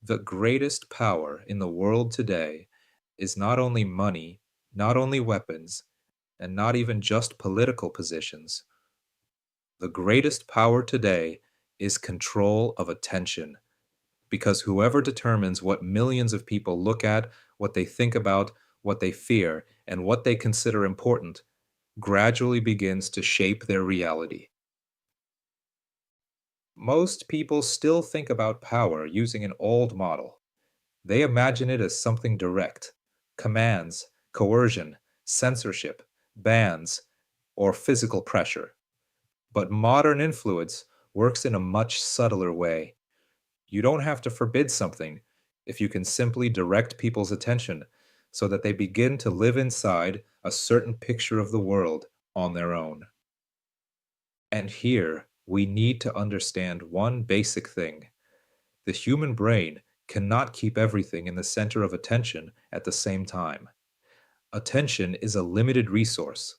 The greatest power in the world today is not only money, not only weapons, and not even just political positions. The greatest power today is control of attention, because whoever determines what millions of people look at, what they think about, what they fear, and what they consider important, gradually begins to shape their reality. Most people still think about power using an old model. They imagine it as something direct: commands, coercion, censorship, bans, or physical pressure. But modern influence works in a much subtler way. You don't have to forbid something if you can simply direct people's attention so that they begin to live inside a certain picture of the world on their own. And here, we need to understand one basic thing: the human brain cannot keep everything in the center of attention at the same time. Attention is a limited resource.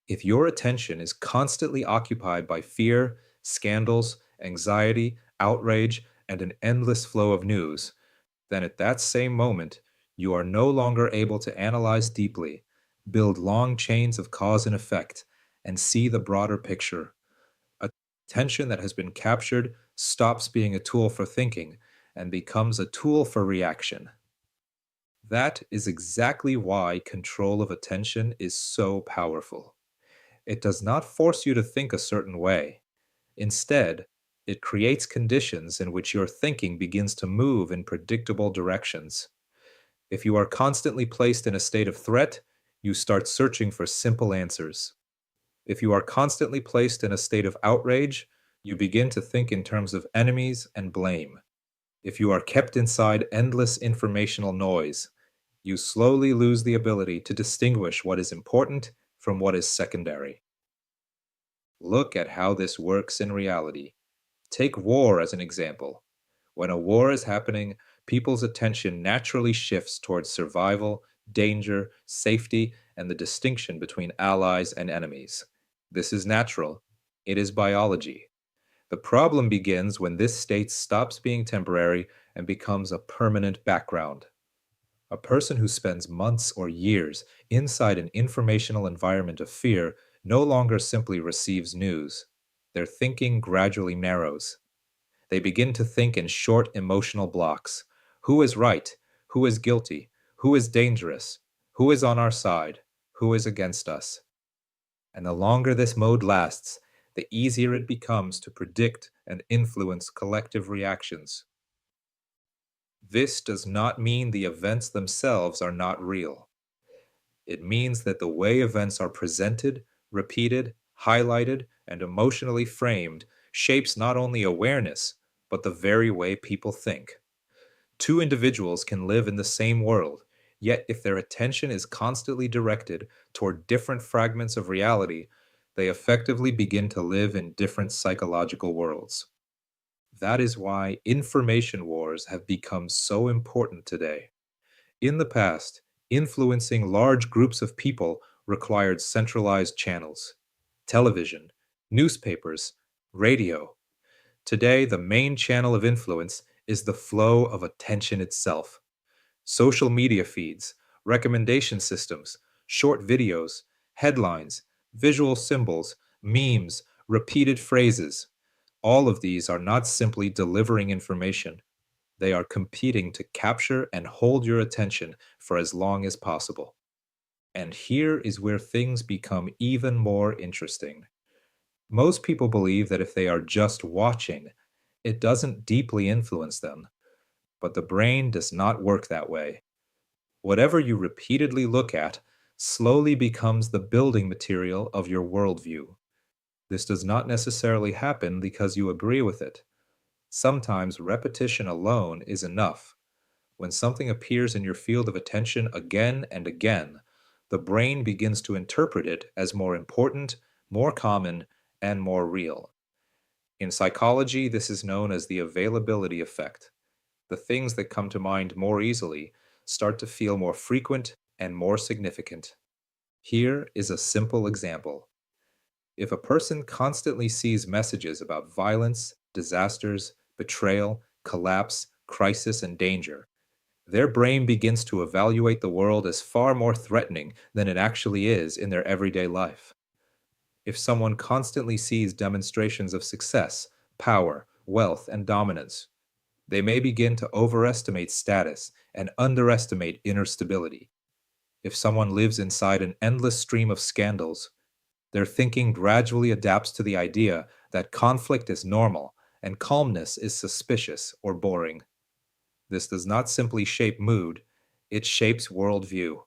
If your attention is constantly occupied by fear, scandals, anxiety, outrage, and an endless flow of news, then at that same moment, you are no longer able to analyze deeply, build long chains of cause and effect, and see the broader picture. Attention that has been captured stops being a tool for thinking and becomes a tool for reaction. That is exactly why control of attention is so powerful. It does not force you to think a certain way. Instead, it creates conditions in which your thinking begins to move in predictable directions. If you are constantly placed in a state of threat, you start searching for simple answers. If you are constantly placed in a state of outrage, you begin to think in terms of enemies and blame. If you are kept inside endless informational noise, you slowly lose the ability to distinguish what is important from what is secondary. Look at how this works in reality. Take war as an example. When a war is happening, people's attention naturally shifts towards survival, danger, safety, and the distinction between allies and enemies. This is natural. It is biology. The problem begins when this state stops being temporary and becomes a permanent background. A person who spends months or years inside an informational environment of fear no longer simply receives news. Their thinking gradually narrows. They begin to think in short emotional blocks. Who is right? Who is guilty? Who is dangerous? Who is on our side? Who is against us? And the longer this mode lasts, the easier it becomes to predict and influence collective reactions. This does not mean the events themselves are not real. It means that the way events are presented, repeated, highlighted, and emotionally framed shapes not only awareness, but the very way people think. Two individuals can live in the same world, yet if their attention is constantly directed toward different fragments of reality, they effectively begin to live in different psychological worlds. That is why information wars have become so important today. In the past, influencing large groups of people required centralized channels: television, newspapers, radio. Today, the main channel of influence is the flow of attention itself. Social media feeds, recommendation systems, short videos, headlines, visual symbols, memes, repeated phrases. All of these are not simply delivering information. They are competing to capture and hold your attention for as long as possible. And here is where things become even more interesting. Most people believe that if they are just watching, it doesn't deeply influence them. But the brain does not work that way. Whatever you repeatedly look at slowly becomes the building material of your worldview. This does not necessarily happen because you agree with it. Sometimes repetition alone is enough. When something appears in your field of attention again and again, the brain begins to interpret it as more important, more common, and more real. In psychology, this is known as the availability effect. The things that come to mind more easily start to feel more frequent and more significant. Here is a simple example. If a person constantly sees messages about violence, disasters, betrayal, collapse, crisis, and danger. Their brain begins to evaluate the world as far more threatening than it actually is in their everyday life. If someone constantly sees demonstrations of success, power, wealth, and dominance, they may begin to overestimate status and underestimate inner stability. If someone lives inside an endless stream of scandals, their thinking gradually adapts to the idea that conflict is normal and calmness is suspicious or boring. This does not simply shape mood, it shapes worldview.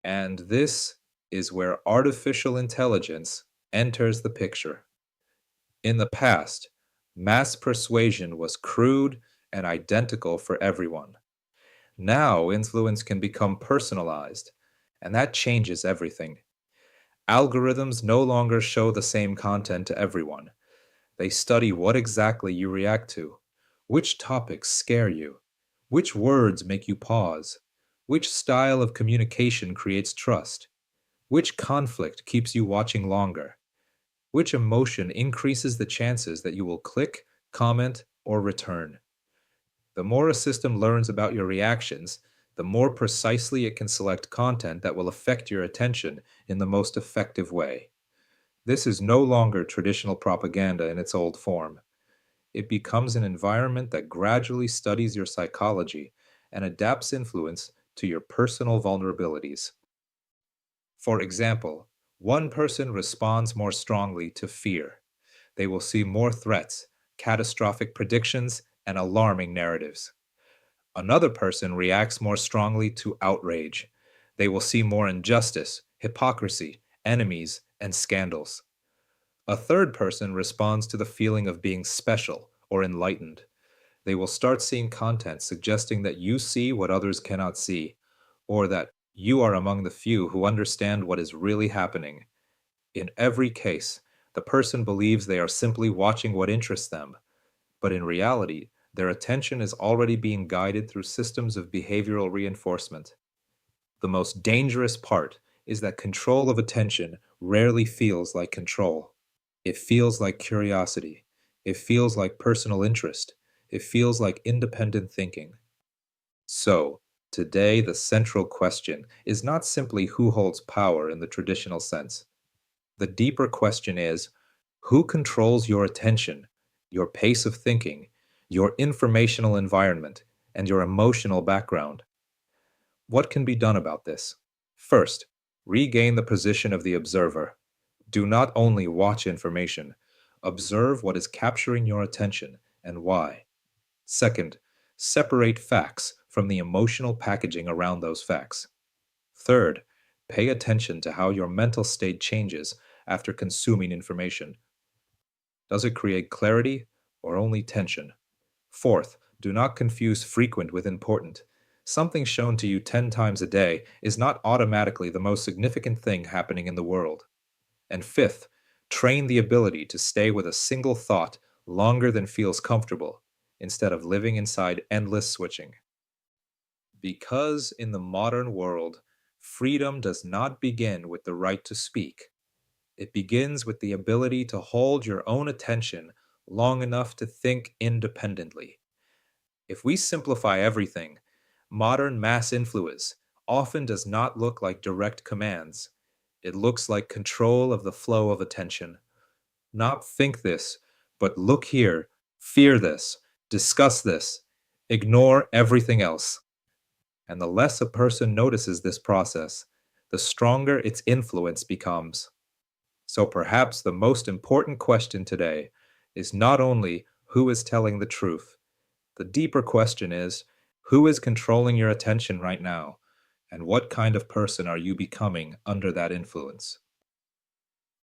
And this is where artificial intelligence enters the picture. In the past, mass persuasion was crude and identical for everyone. Now, influence can become personalized, and that changes everything. Algorithms no longer show the same content to everyone. They study what exactly you react to, which topics scare you, which words make you pause, which style of communication creates trust, which conflict keeps you watching longer, which emotion increases the chances that you will click, comment, or return. The more a system learns about your reactions, the more precisely it can select content that will affect your attention in the most effective way. This is no longer traditional propaganda in its old form. It becomes an environment that gradually studies your psychology and adapts influence to your personal vulnerabilities. For example, one person responds more strongly to fear. They will see more threats, catastrophic predictions, and alarming narratives. Another person reacts more strongly to outrage. They will see more injustice, hypocrisy, enemies, and scandals. A third person responds to the feeling of being special or enlightened. They will start seeing content suggesting that you see what others cannot see, or that you are among the few who understand what is really happening. In every case, the person believes they are simply watching what interests them, but in reality, their attention is already being guided through systems of behavioral reinforcement. The most dangerous part is that control of attention rarely feels like control. It feels like curiosity. It feels like personal interest. It feels like independent thinking. So, today the central question is not simply who holds power in the traditional sense. The deeper question is who controls your attention, your pace of thinking, your informational environment, and your emotional background? What can be done about this? First, regain the position of the observer. Do not only watch information, observe what is capturing your attention and why. Second, separate facts from the emotional packaging around those facts. Third, pay attention to how your mental state changes after consuming information. Does it create clarity or only tension? Fourth, do not confuse frequent with important. Something shown to you 10 times a day is not automatically the most significant thing happening in the world. And fifth, train the ability to stay with a single thought longer than feels comfortable, instead of living inside endless switching. Because in the modern world, freedom does not begin with the right to speak. It begins with the ability to hold your own attention long enough to think independently. If we simplify everything, modern mass influence often does not look like direct commands. It looks like control of the flow of attention. Not think this, but look here, fear this, discuss this, ignore everything else. And the less a person notices this process, the stronger its influence becomes. So perhaps the most important question today is not only who is telling the truth. The deeper question is who is controlling your attention right now, and what kind of person are you becoming under that influence?